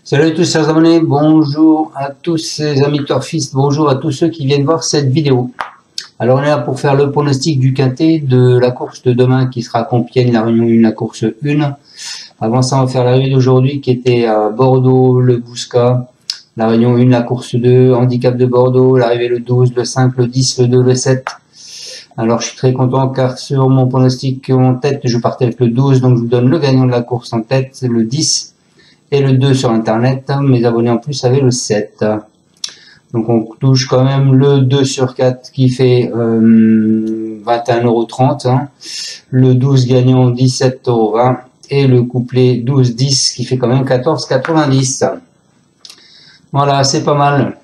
Salut à tous chers abonnés, bonjour à tous ces amis turfistes, bonjour à tous ceux qui viennent voir cette vidéo. Alors on est là pour faire le pronostic du quintet de la course de demain qui sera à Compiègne, la Réunion 1, la course 1. Avant ça on va faire l'arrivée d'aujourd'hui qui était à Bordeaux, le Bouscat, la Réunion 1, la course 2, handicap de Bordeaux, l'arrivée le 12, le 5, le 10, le 2, le 7. Alors je suis très content car sur mon pronostic en tête je partais avec le 12, donc je vous donne le gagnant de la course en tête, le 10. Et le 2 sur internet, mes abonnés en plus avaient le 7. Donc on touche quand même le 2 sur 4 qui fait 21,30 €, hein. Le 12 gagnant 17,20 € et le couplet 12-10 qui fait quand même 14,90 €. Voilà, c'est pas mal.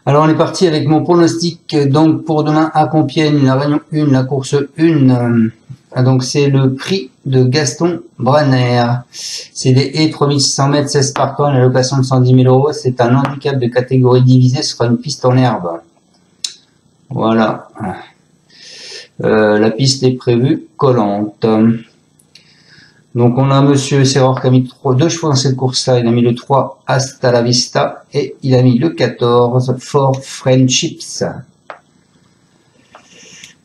Alors on est parti avec mon pronostic donc pour demain à Compiègne, la Réunion 1, la course 1. Donc c'est le prix de Gaston Branner. C'est des haies 3600 mètres, 16 partants, une allocation de 110 000 €. C'est un handicap de catégorie divisée sur une piste en herbe. Voilà. La piste est prévue collante. Donc on a monsieur Serror qui a mis 2 chevaux dans cette course-là. Il a mis le 3 Hasta la Vista et il a mis le 14 For Friendships.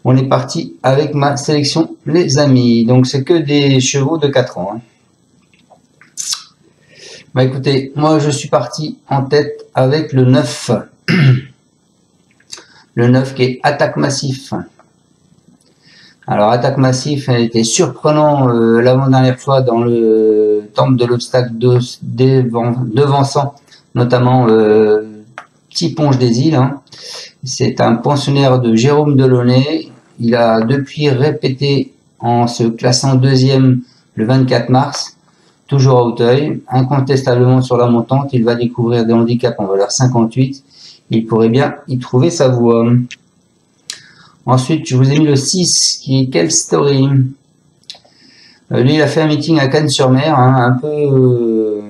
On est parti avec ma sélection, les amis. Donc, c'est que des chevaux de 4 ans. Hein. Bah, écoutez, moi, je suis parti en tête avec le 9. Le 9 qui est Attaque Massif. Alors, Attaque Massif, elle était surprenant l'avant-dernière fois dans le temple de l'obstacle devançant, notamment Petit Ponge des Îles. Hein. C'est un pensionnaire de Jérôme Delaunay. Il a depuis répété en se classant deuxième le 24 mars, toujours à Auteuil, incontestablement sur la montante. Il va découvrir des handicaps en valeur 58. Il pourrait bien y trouver sa voie. Ensuite, je vous ai mis le 6 qui est Quelle Story. Lui, il a fait un meeting à Cannes-sur-Mer, hein, un peu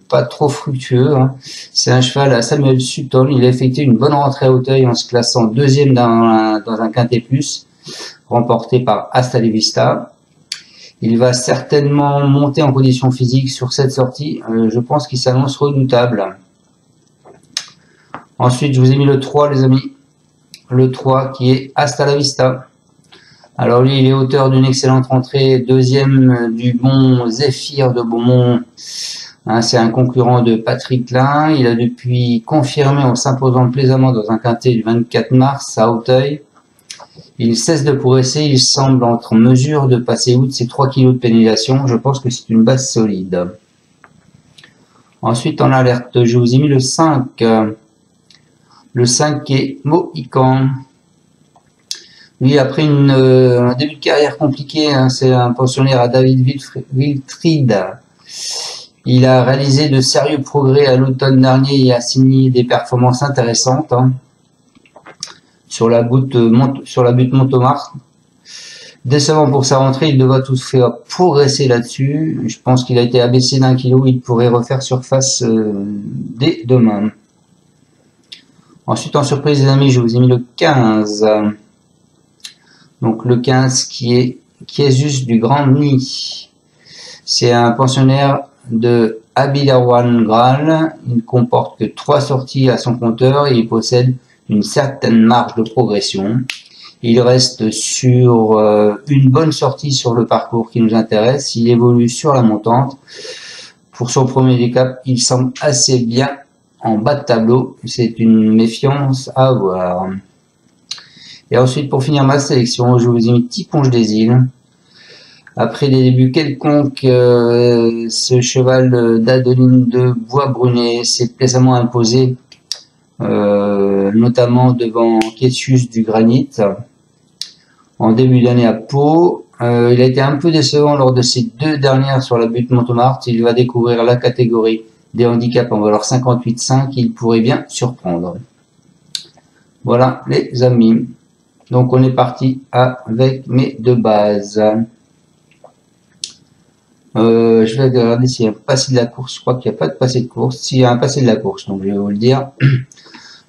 pas trop fructueux. Hein. C'est un cheval à Samuel Sutton. Il a effectué une bonne rentrée à Auteuil en se classant deuxième dans un quintet plus, remporté par Hasta la Vista. Il va certainement monter en condition physique sur cette sortie. Je pense qu'il s'annonce redoutable. Ensuite, je vous ai mis le 3, les amis. Le 3 qui est Hasta la Vista. Alors lui, il est auteur d'une excellente rentrée, deuxième du bon Zéphyr de Beaumont. Hein, c'est un concurrent de Patrick Lin. Il a depuis confirmé en s'imposant plaisamment dans un quintet du 24 mars à Auteuil. Il cesse de progresser. Il semble entre mesure de passer outre ses 3 kg de pénalisation. Je pense que c'est une base solide. Ensuite, en alerte, je vous ai mis le 5. Le 5 qui est Mohican. Lui, après un début de carrière compliqué, hein, c'est un pensionnaire à David Wilfried. Il a réalisé de sérieux progrès à l'automne dernier et a signé des performances intéressantes hein, sur la butte Montomar. Décevant pour sa rentrée, il devra tout faire progresser là-dessus. Je pense qu'il a été abaissé d'1 kilo, il pourrait refaire surface dès demain. Ensuite, en surprise, les amis, je vous ai mis le 15. Donc le 15 qui est Jesus du Grand Nid. C'est un pensionnaire de Abilawan Graal. Il ne comporte que 3 sorties à son compteur et il possède une certaine marge de progression. Il reste sur une bonne sortie sur le parcours qui nous intéresse. Il évolue sur la montante. Pour son premier décap, il semble assez bien en bas de tableau. C'est une méfiance à avoir. Et ensuite, pour finir ma sélection, je vous ai mis Petit Ponge des Îles. Après des débuts quelconques, ce cheval d'Adeline de Bois-Brunet s'est plaisamment imposé, notamment devant Quetius du Granit, en début d'année à Pau. Il a été un peu décevant lors de ses 2 dernières sur la butte Montomart. Il va découvrir la catégorie des handicaps en valeur 58,5. Il pourrait bien surprendre. Voilà les amis. Donc on est parti avec mes 2 bases. Je vais regarder s'il y a un passé de la course. Je crois qu'il n'y a pas de passé de course. S'il y a un passé de la course, donc je vais vous le dire.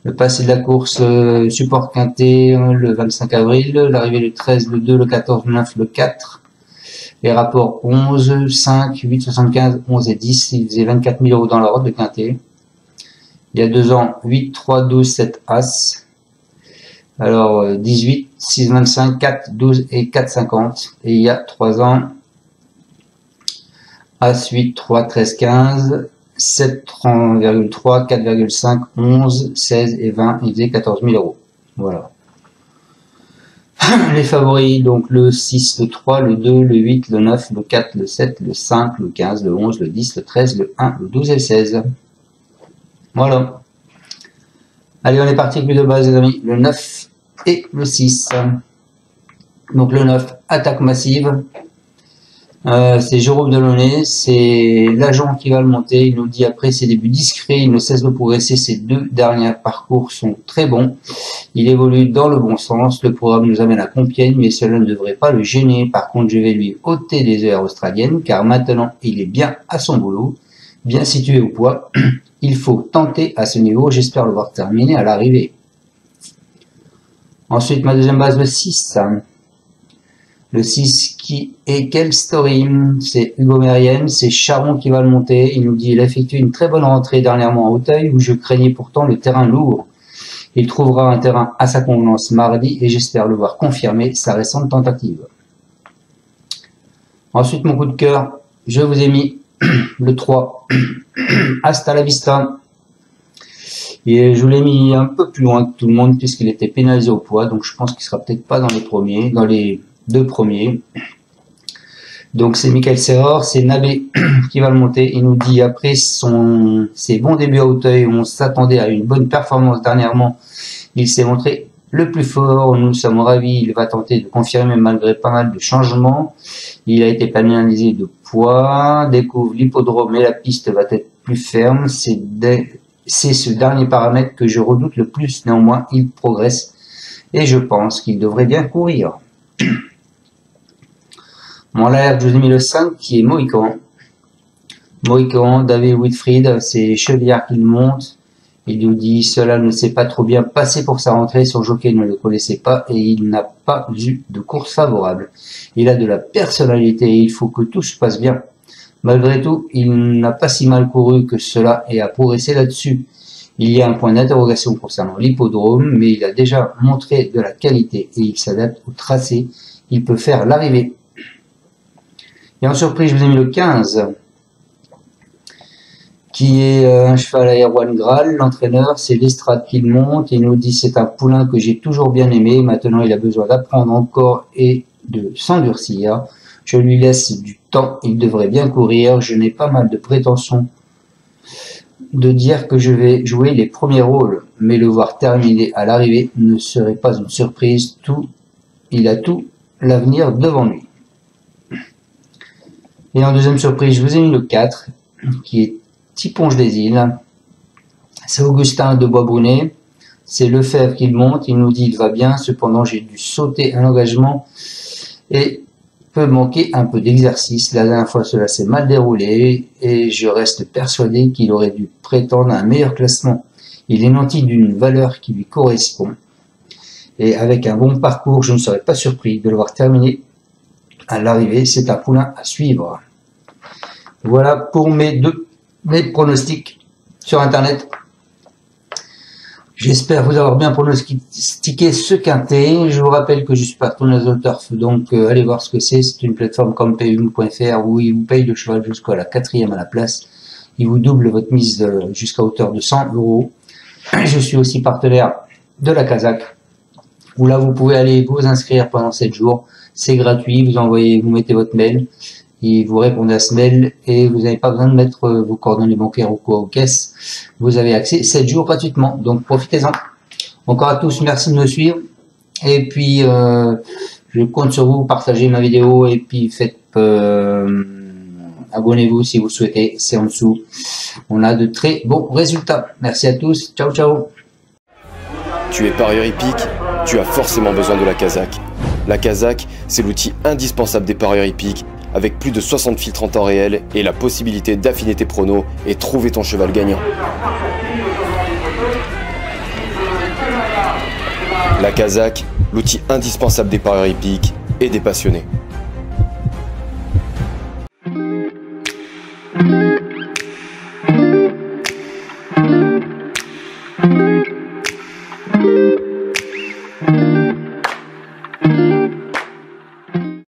Le passé de la course, support quintet le 25 avril, l'arrivée le 13, le 2, le 14, le 9, le 4. Les rapports 11, 5, 8, 75, 11 et 10, il faisait 24 000 € dans l'ordre de quintet. Il y a 2 ans, 8, 3, 12, 7, As. Alors 18, 6, 25, 4, 12 et 4, 50. Et il y a 3 ans, As, 8, 3, 13, 15, 7, 30,3, 4,5, 11, 16 et 20. Il faisait 14 000 €. Voilà. Les favoris, donc le 6, le 3, le 2, le 8, le 9, le 4, le 7, le 5, le 15, le 11, le 10, le 13, le 1, le 12 et le 16. Voilà. Allez, on est parti avec les deux bases, les amis. Le 9 et le 6. Donc le 9, attaque massive. C'est Jérôme Delaunay, c'est l'agent qui va le monter. Il nous dit après ses débuts discrets, il ne cesse de progresser. Ses 2 derniers parcours sont très bons. Il évolue dans le bon sens. Le programme nous amène à Compiègne, mais cela ne devrait pas le gêner. Par contre, je vais lui ôter des heures australiennes, car maintenant il est bien à son boulot, bien situé au poids. Il faut tenter à ce niveau. J'espère le voir terminer à l'arrivée. Ensuite, ma deuxième base, le 6. Le 6 qui est quelle story? C'est Hugo Mérienne, c'est Charon qui va le monter. Il nous dit il a effectué une très bonne rentrée dernièrement à Auteuil où je craignais pourtant le terrain lourd. Il trouvera un terrain à sa convenance mardi et j'espère le voir confirmer sa récente tentative. Ensuite, mon coup de cœur, je vous ai mis le 3, Hasta la Vista. Et je vous l'ai mis un peu plus loin que tout le monde puisqu'il était pénalisé au poids, donc je pense qu'il sera peut-être pas dans les 2 premiers. Donc c'est Michael Serror, c'est Nabé qui va le monter. Il nous dit après ses bons débuts à Auteuil, on s'attendait à une bonne performance dernièrement. Il s'est montré le plus fort, nous sommes ravis. Il va tenter de confirmer malgré pas mal de changements. Il a été pénalisé de poids, découvre l'hippodrome et la piste va être plus ferme. C'est ce dernier paramètre que je redoute le plus. Néanmoins, il progresse et je pense qu'il devrait bien courir. Mon l'air, je vous ai mis le 5 qui est Mohican. Mohican, David Whitfried, c'est Chevillard qui le monte. Il nous dit cela ne s'est pas trop bien passé pour sa rentrée. Son jockey ne le connaissait pas et il n'a pas eu de course favorable. Il a de la personnalité et il faut que tout se passe bien. Malgré tout, il n'a pas si mal couru que cela et a progressé là-dessus. Il y a un point d'interrogation concernant l'hippodrome, mais il a déjà montré de la qualité et il s'adapte au tracé. Il peut faire l'arrivée. Et en surprise, je vous ai mis le 15, qui est un cheval à Erwan Graal. L'entraîneur, c'est l'Estrade qui le monte. Il nous dit c'est un poulain que j'ai toujours bien aimé. Maintenant, il a besoin d'apprendre encore et de s'endurcir. Je lui laisse du temps. Il devrait bien courir. Je n'ai pas mal de prétentions de dire que je vais jouer les premiers rôles, mais le voir terminer à l'arrivée ne serait pas une surprise. Il a tout l'avenir devant lui. Et en deuxième surprise, je vous ai mis le 4, qui est Tiponge des Îles. C'est Augustin de Bois-Brunet. C'est Lefebvre qui le monte. Il nous dit il va bien. Cependant, j'ai dû sauter un engagement et peut manquer un peu d'exercice. La dernière fois, cela s'est mal déroulé et je reste persuadé qu'il aurait dû prétendre à un meilleur classement. Il est nanti d'une valeur qui lui correspond. Et avec un bon parcours, je ne serais pas surpris de le voir terminer à l'arrivée. C'est un poulain à suivre. Voilà pour mes pronostics sur Internet. J'espère vous avoir bien pronostiqué ce quintet. Je vous rappelle que je suis partenaire de Turf, donc allez voir ce que c'est. C'est une plateforme comme PMU.fr où il vous paye le cheval jusqu'à la 4e à la place. Il vous double votre mise jusqu'à hauteur de 100 €. Je suis aussi partenaire de la Kazakh, où là vous pouvez aller vous inscrire pendant 7 jours. C'est gratuit, vous mettez votre mail, et vous répondez à ce mail et vous n'avez pas besoin de mettre vos coordonnées bancaires ou quoi aux caisses. Vous avez accès 7 jours gratuitement, donc profitez-en. Encore à tous, merci de me suivre. Et puis, je compte sur vous, partagez ma vidéo et puis faites abonnez-vous si vous souhaitez, c'est en dessous. On a de très bons résultats. Merci à tous, ciao ciao. Tu es parieur hippique, tu as forcément besoin de la Kazakh. La Kazakh, c'est l'outil indispensable des parieurs hippiques, avec plus de 60 filtres en temps réel et la possibilité d'affiner tes pronos et trouver ton cheval gagnant. La Kazakh, l'outil indispensable des parieurs hippiques et des passionnés. Ciao.